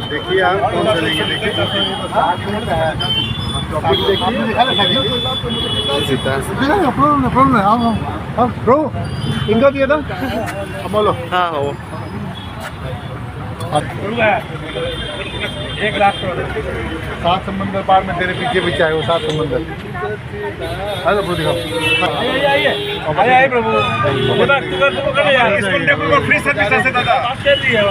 देखिए आप कौन सा लेंगे, देखिए ब्रो इनका दिया था अब बोलो। हाँ हो 1,00,000 सात समंदर पार में तेरे पीछे पीछे आए वो सात समंदर। हेलो प्रभु दिखाओ। आइए प्रभु तुमको कर यार इसको टेबल पर फ्री सर्विस ऐसे दादा बात कर रही है।